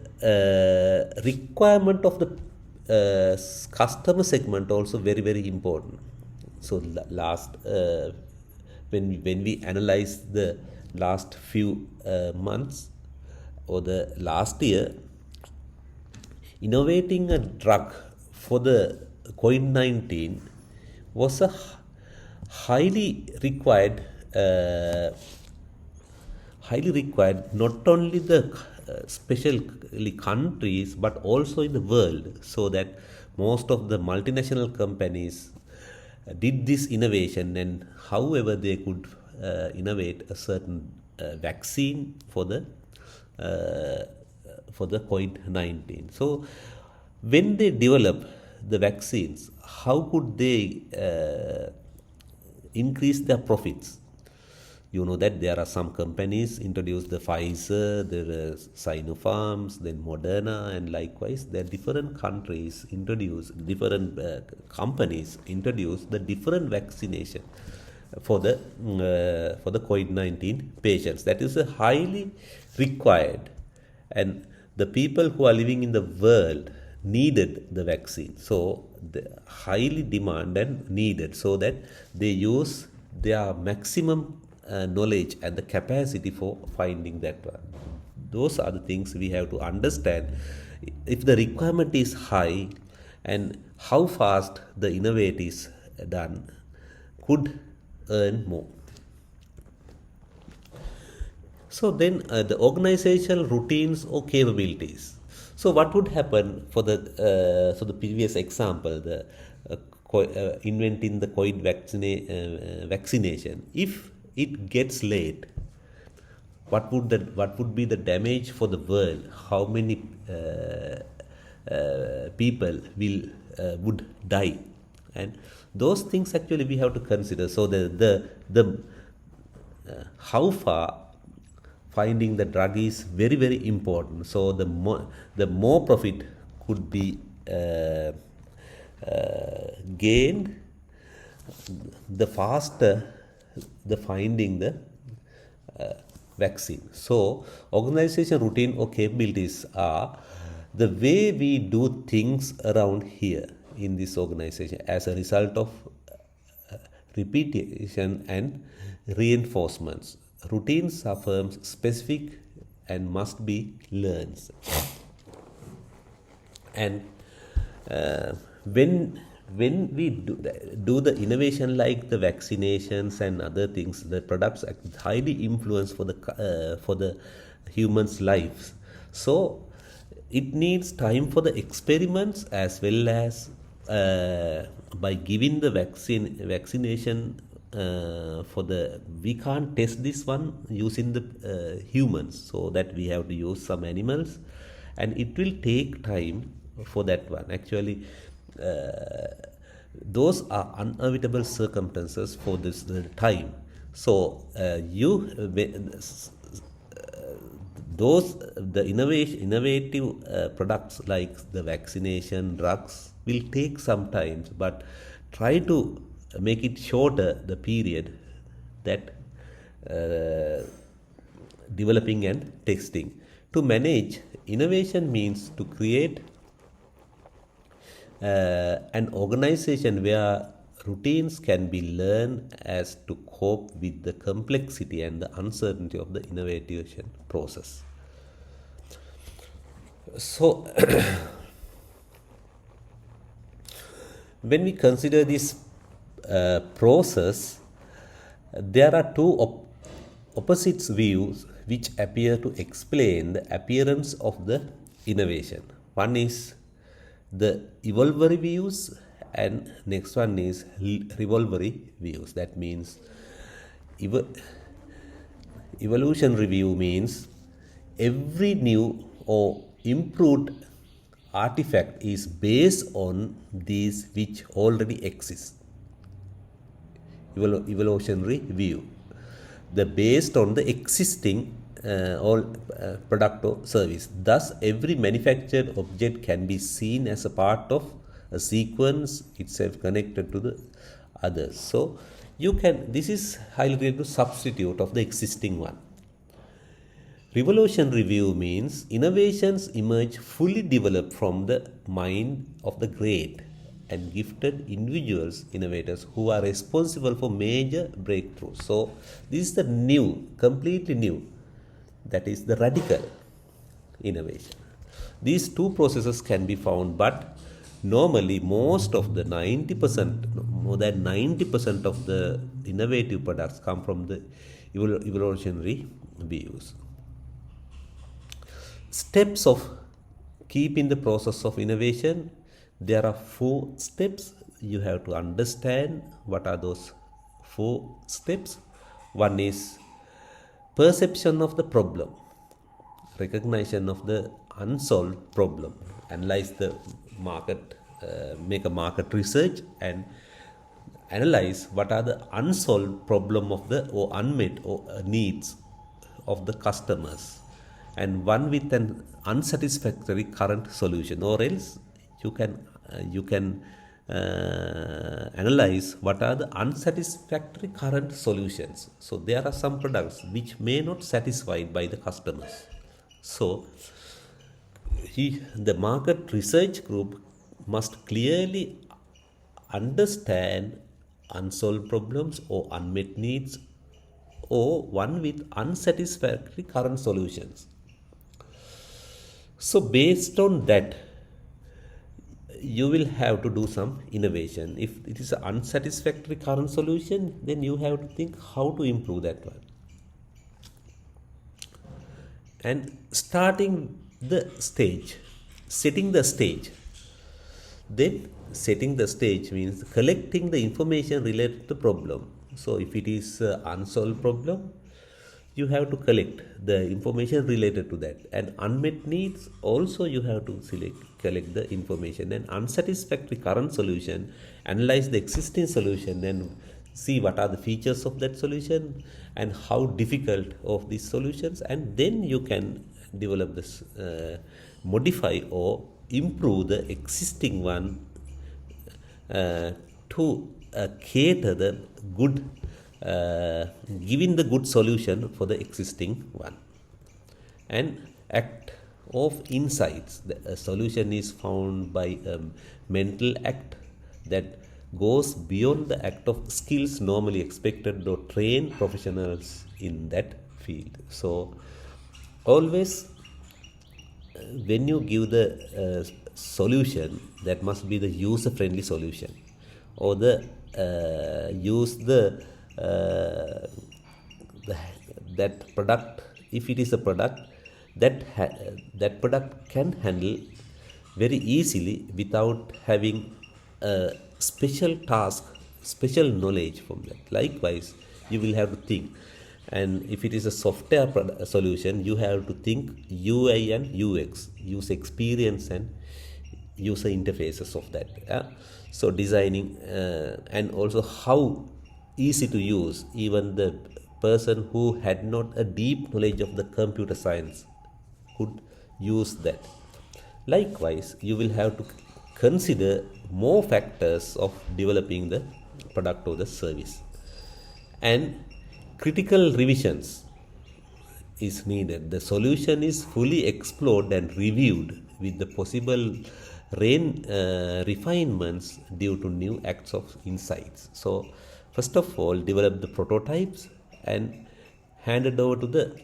requirement of the customer segment also very, very important. So last when we analyze the last few months or the last year, innovating a drug for the COVID-19 was a highly required not only the especially countries but also in the world, so that most of the multinational companies did this innovation, and however they could innovate a certain vaccine for the COVID-19. So when they develop the vaccines, how could they increase their profits? You know that there are some companies introduced the Pfizer, there are Sinopharms, then Moderna, and likewise there are different companies introduce the different vaccination for the COVID-19 patients. That is a highly required, and the people who are living in the world needed the vaccine. So the highly demand and needed, so that they use their maximum knowledge and the capacity for finding that one. Those are the things we have to understand. If the requirement is high and how fast the innovate is done, could earn more. So then the organizational routines or capabilities. So what would happen for the previous example, the inventing the COVID vaccination? If it gets late, what would be the damage for the world? How many people would die? And those things actually we have to consider. So the how far finding the drug is very, very important. So the more profit could be gained, the faster the finding the vaccine. So organization routine or capabilities are the way we do things around here in this organization as a result of repetition and reinforcements. Routines are firm, specific and must be learned. And when we do the innovation like the vaccinations and other things, the products are highly influence for the humans' lives. So it needs time for the experiments, as well as by giving the vaccination we can't test this one using the humans, so that we have to use some animals, and it will take time for that one. Actually, those are unavoidable circumstances for this time. So the innovative products like the vaccination drugs will take some time, but try to make it shorter the period that developing and testing. To manage innovation means to create an organization where routines can be learned as to cope with the complexity and the uncertainty of the innovation process. So, when we consider this process, there are two opposite views which appear to explain the appearance of the innovation. One is the evolutionary views, and next one is revolutionary views. That means evolutionary view means every new or improved artifact is based on these which already exist. Evolutionary view, the based on the existing product or service. Thus, every manufactured object can be seen as a part of a sequence itself connected to the others. So, this is highly related to substitute of the existing one. Revolutionary view means innovations emerge fully developed from the mind of the great and gifted individuals, innovators who are responsible for major breakthroughs. So, this is the new, completely new, that is the radical innovation. These two processes can be found, but normally most of the 90%, more than 90% of the innovative products come from the evolutionary views. Steps of keeping the process of innovation. There are 4 steps. You have to understand what are those 4 steps. One is perception of the problem, recognition of the unsolved problem, analyze the market, make a market research and analyze what are the unsolved problem of the or unmet or needs of the customers, and one with an unsatisfactory current solution, or else you can analyze what are the unsatisfactory current solutions. So there are some products which may not satisfied by the customers. So the market research group must clearly understand unsolved problems or unmet needs, or one with unsatisfactory current solutions. So based on that, you will have to do some innovation. If it is an unsatisfactory current solution, then you have to think how to improve that one. And starting the stage, setting the stage. Then setting the stage means collecting the information related to the problem. So if it is an unsolved problem, you have to collect the information related to that. And unmet needs also you have to collect the information. And unsatisfactory current solution, analyze the existing solution and see what are the features of that solution and how difficult of these solutions, and then you can develop this, modify or improve the existing one to cater the good, giving the good solution for the existing one. And act of insights. The solution is found by a mental act that goes beyond the act of skills normally expected or trained professionals in that field. So always when you give the solution, that must be the user-friendly solution, or the use that product. If it is a product that product can handle very easily without having a special task special knowledge from that. Likewise, you will have to think, and if it is a software solution, you have to think UI and UX, user experience and user interfaces of that. So designing and also how easy to use, even the person who had not a deep knowledge of the computer science could use that. Likewise, you will have to consider more factors of developing the product or the service, and critical revisions is needed. The solution is fully explored and reviewed with the possible refinements due to new acts of insights. So first of all, develop the prototypes and hand it over to the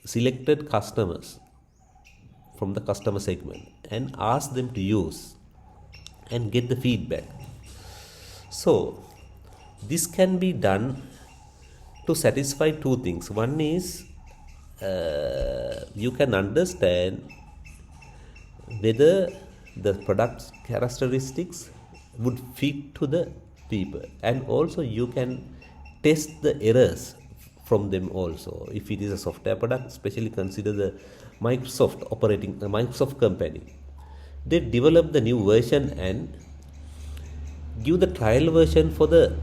selected customers from the customer segment and ask them to use and get the feedback. So this can be done to satisfy two things. One is you can understand whether the product's characteristics would fit to the people, and also you can test the errors from them also. If it is a software product, especially consider the Microsoft company. They develop the new version and give the trial version for the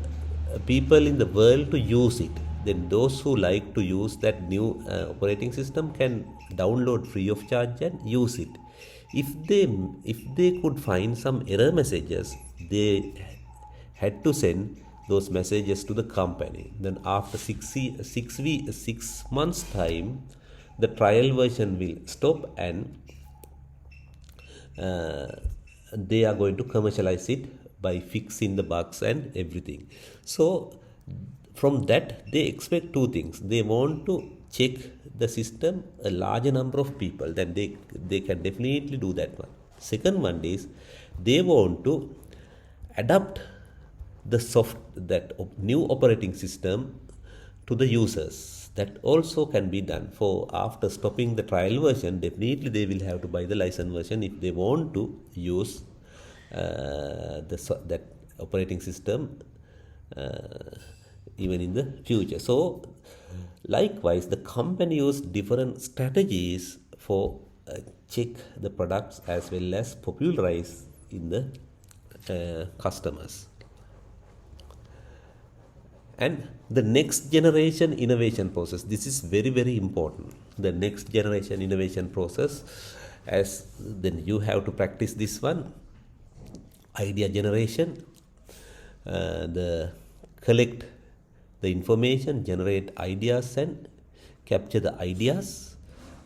people in the world to use it. Then those who like to use that new operating system can download free of charge and use it. If they could find some error messages, they had to send those messages to the company. Then after 6 months time, the trial version will stop, and they are going to commercialize it by fixing the bugs and everything. So from that, they expect two things. They want to check the system a larger number of people, then they can definitely do that one. Second one is they want to adapt that new operating system to the users. That also can be done. For after stopping the trial version, definitely they will have to buy the license version if they want to use that operating system even in the future. So likewise, the company use different strategies for check the products as well as popularize in the customers. And the next generation innovation process, this is very, very important. The next generation innovation process, as then you have to practice this one. Idea generation, the collect the information, generate ideas and capture the ideas,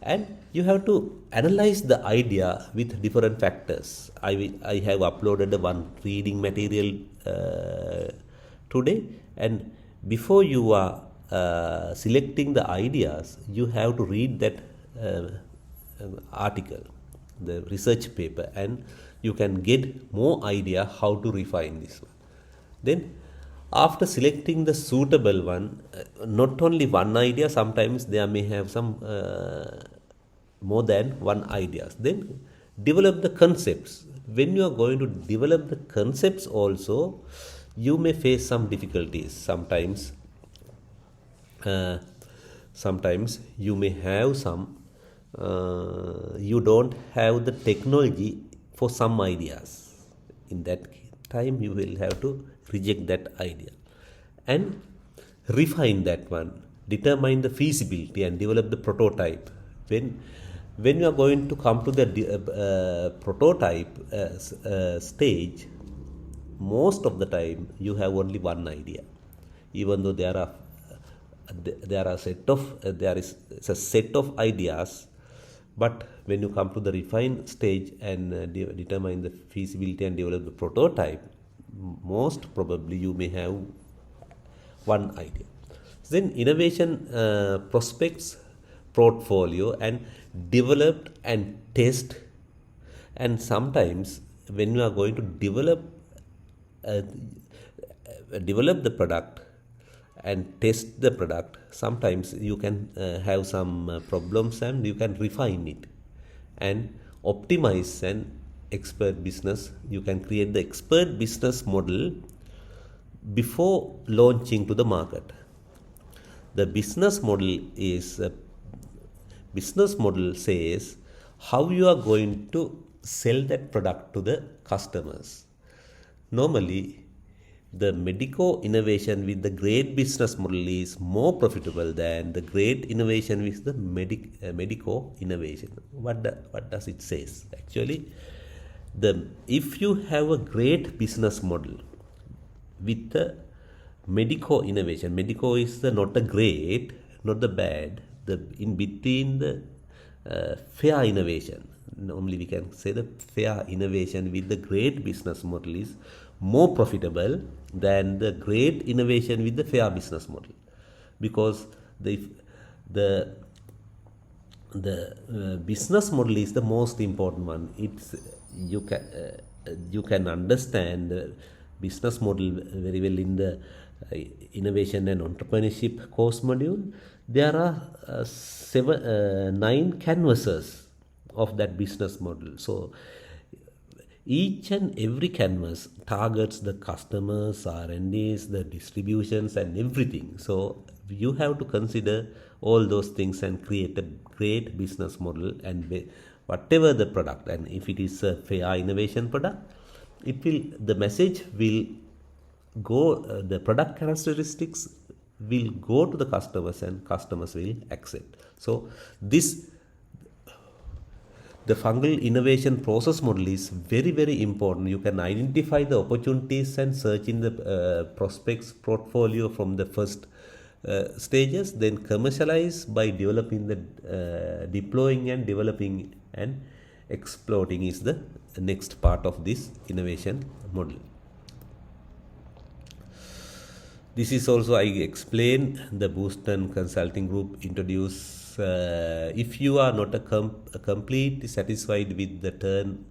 and you have to analyze the idea with different factors. I have uploaded one reading material today, and before you are selecting the ideas, you have to read that article, the research paper, and you can get more idea how to refine this one. Then after selecting the suitable one, not only one idea, sometimes there may have some more than one ideas. Then develop the concepts. When you are going to develop the concepts also, you may face some difficulties. Sometimes you may have some you don't have the technology for some ideas. In that time, you will have to reject that idea and refine that one, determine the feasibility and develop the prototype. When you are going to come to the prototype stage, most of the time you have only one idea, even though there is a set of ideas. But when you come to the refined stage and determine the feasibility and develop the prototype, most probably you may have one idea. Then innovation prospects, portfolio, and develop and test. And sometimes when you are going to develop the product and test the product, sometimes you can have some problems, and you can refine it and optimize an expert business. You can create the expert business model before launching to the market. The business model says how you are going to sell that product to the customers. Normally, the medico innovation with the great business model is more profitable than the great innovation with the medico innovation. What does it says? Actually, if you have a great business model with the medico innovation, medico is the not the great, not the bad, the in between the fair innovation. Normally we can say the fair innovation with the great business model is more profitable than the great innovation with the fair business model, because the business model is the most important one. It's you can understand the business model very well in the innovation and entrepreneurship course module. There are 9 canvases of that business model. So each and every canvas targets the customers, R&Ds, the distributions and everything. So you have to consider all those things and create a great business model, and whatever the product, and if it is a fair innovation product, the message will go, the product characteristics will go to the customers and customers will accept. So the fungal innovation process model is very, very important. You can identify the opportunities and search in the prospects portfolio from the first stages, then commercialize by developing deploying and developing and exploiting is the next part of this innovation model. This is also, I explain, the Boston Consulting Group introduce, if you are not completely satisfied with the turn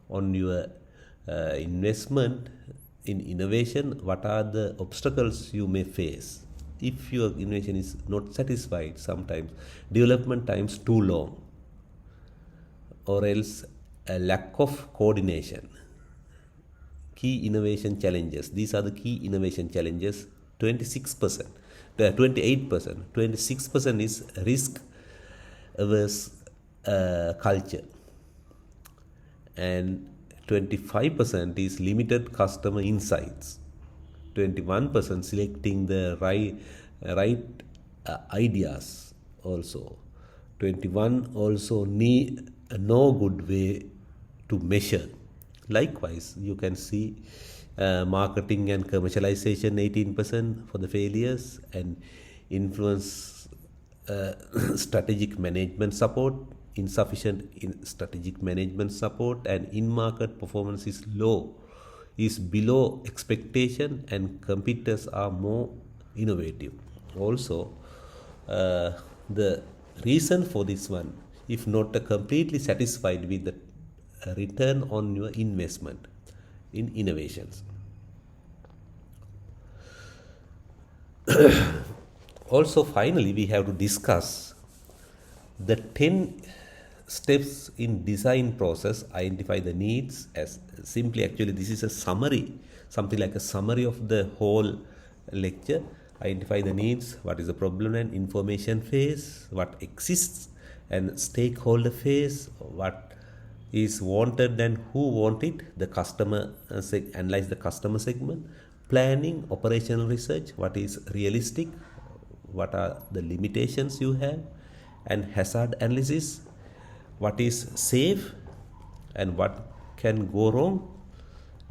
on your investment in innovation, what are the obstacles you may face? If your innovation is not satisfied, sometimes development times too long, or else a lack of coordination. Key innovation challenges. These are the key innovation challenges. 26%, 28%, 26% is risk averse culture, and 25% is limited customer insights. 21% selecting the right ideas also. 21 also need no good way to measure. Likewise, you can see marketing and commercialization 18% for the failures, and influence strategic management support, insufficient in strategic management support, and in-market performance is below expectation, and competitors are more innovative. Also, the reason for this one, if not completely satisfied with the return on your investment in innovations. Also, finally, we have to discuss the 10 steps in design process. Identify the needs. As simply, actually this is a summary, something like a summary of the whole lecture. Identify the needs, what is the problem and information phase, what exists, and stakeholder phase, what is wanted and who want it, the customer, analyze the customer segment, planning, operational research, what is realistic, what are the limitations you have, and hazard analysis, what is safe and what can go wrong,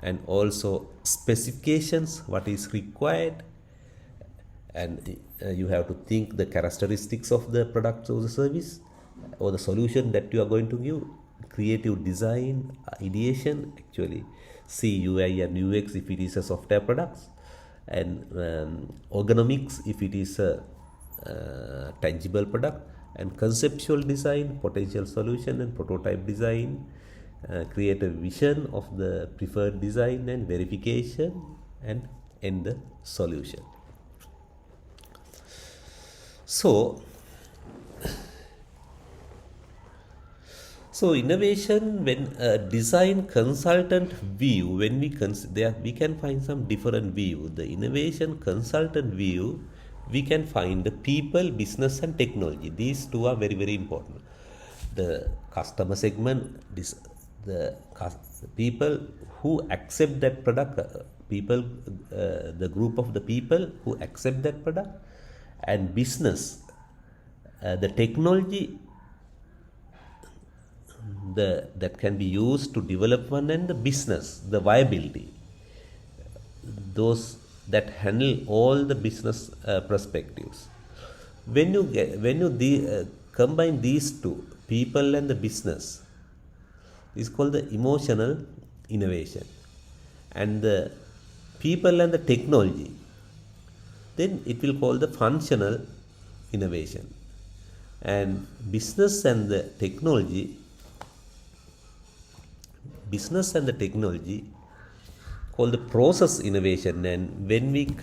and also specifications, what is required, and you have to think the characteristics of the product or the service or the solution that you are going to give. Creative design, ideation, actually see UI and UX if it is a software products, and ergonomics if it is a tangible product, and conceptual design, potential solution and prototype design, create a vision of the preferred design and verification, and end the solution. So So innovation, when a design consultant view, when we consider, we can find some different view. The innovation consultant view, we can find the people, business, and technology. These two are very, very important. The customer segment, the people who accept that product, the group of the people who accept that product, and business, the technology that can be used to develop one, and the business, the viability, those that handle all the business perspectives. When you combine these two, people and the business, is called the emotional innovation, and the people and the technology, then it will call the functional innovation, and business and the technology called the process innovation. And when we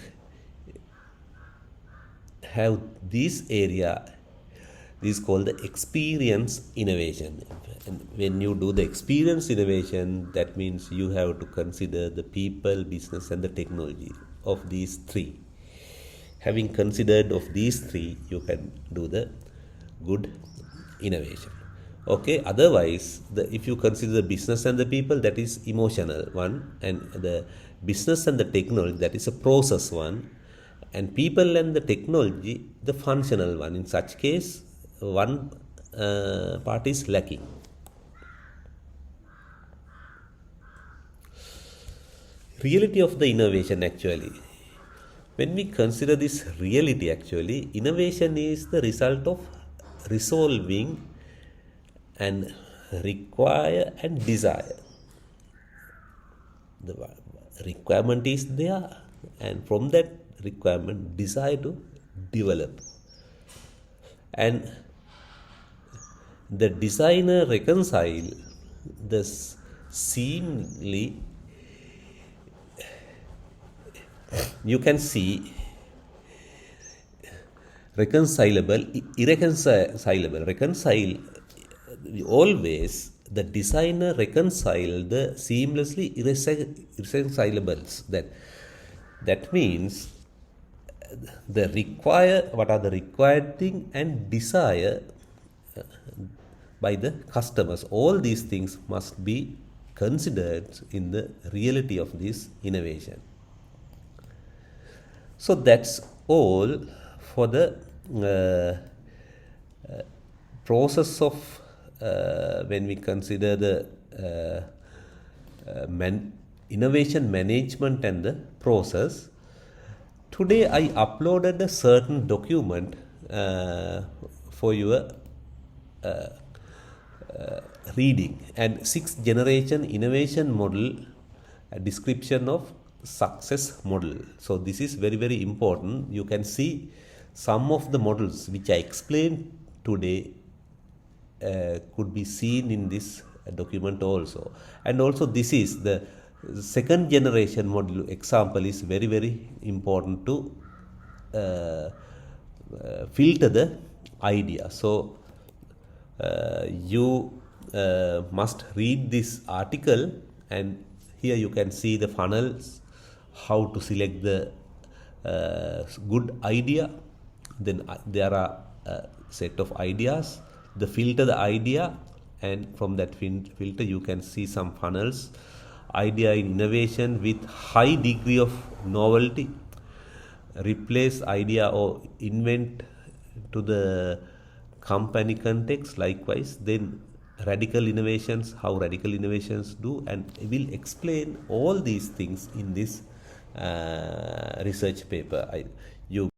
have this area, this is called the experience innovation. And when you do the experience innovation, that means you have to consider the people, business, and the technology of these three. Having considered of these three, you can do the good innovation. Okay, otherwise, if you consider the business and the people, that is emotional one, and the business and the technology, that is a process one, and people and the technology, the functional one. In such case, one part is lacking. Reality of the innovation, actually. When we consider this reality, actually, innovation is the result of resolving and require and desire. The requirement is there, and from that requirement, desire to develop. And the designer reconcile this seemingly, you can see reconcilable, irreconcilable. Always the designer reconcile the seamlessly irreconcilables. That means what are the required thing and desire by the customers. All these things must be considered in the reality of this innovation. So that's all for the process of when we consider the innovation management and the process. Today I uploaded a certain document for your reading, and 6th generation innovation model, a description of success model. So this is very, very important. You can see some of the models which I explained today could be seen in this document also. And also this is the 2nd generation model example is very, very important to filter the idea. So you must read this article, and here you can see the funnels, how to select the good idea. Then there are a set of ideas, the filter the idea, and from that filter you can see some funnels. Idea in innovation with high degree of novelty, replace idea or invent to the company context. Likewise, then radical innovations, how radical innovations do, and will explain all these things in this research paper. You